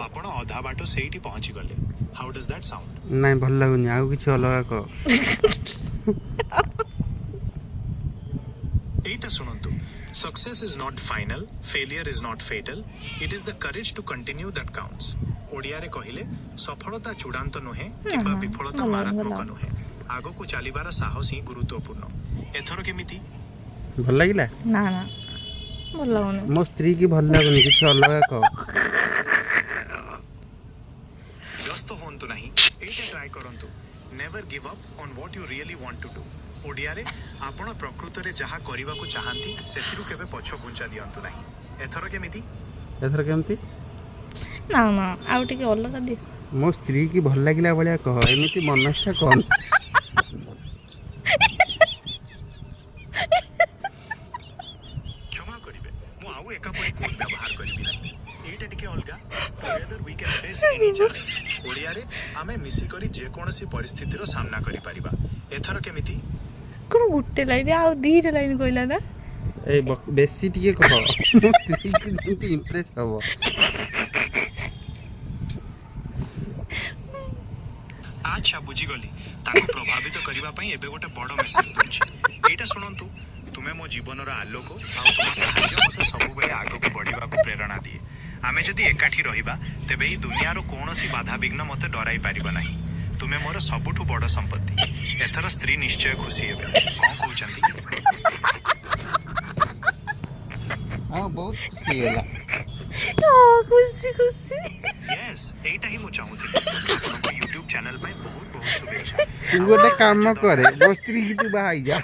आपण अधा बाटो सेठी पहुंची गले हाउ डज दैट साउंड नहीं भल लगुनि आउ किछि अलगा कह एटा सुनंतु success is not final failure is not fatal it is the courage to continue that counts Odia रे कहिले सफलता चूड़ांत नुहे किबा विफलता मारात्मक नुहे आगो को चलीबार साहस ही गुरुत्वपूर्ण एथर केमिति भल लागिला ना ना भल लागुनी मो स्त्री की भल लगुनि किछि अलगा कह व्यस्त होंतु नहीं एटा ट्राई करंतु never give up on what you really want to do Odia रे आपण प्रकृत रे जहा करिवा को चाहंती सेथिरु केबे पछ घुंचा दियंतु नहीं एथर केमिति ना ना आउ टिके अलग दे मो स्त्री की भल लागिला भलिया कह एमिति मनस्था कोन क्षमा करिवे मु आउ एका परी कोन व्यवहार करबी नहीं एटा टिके अलगा together we can face any challenge Odia रे आमे मिसी करी जे कोनसी परिस्थिति रो सामना करि परिबा एथर केमिति कोन गुट्टे लाइन आउ दीटा लाइन कहला ना ए बेसी टिके कह मो स्त्री की जेंति इंप्रेस हबो अच्छा बुझी गली ताको प्रभावित करिबा पई एबे गोटे बड़ मेसेज दोछि एटा सुनंतु तुमे मो जीवन रो आलोक आ तुम सहाय्य मते सब बेले आगो को बढ़िबा को प्रेरणा दिए आमे जदी एकाठी रहिबा तेबे ई दुनिया रो कोनोसी बाधा विघ्न मते डराई परिबा नाही तुमे मोर सबुठु बड़ संपत्ति एथर स्त्री निश्चय खुशी हेबे कोन कहउचंती हां बहुत खुशी होला खुशी खुशी यस एटा ही मु चाहूथि आपन YouTube चैनल पे बहुत बहुत शुभेच्छा तू गोटे काम करे मो स्त्री की तू बाहाई जा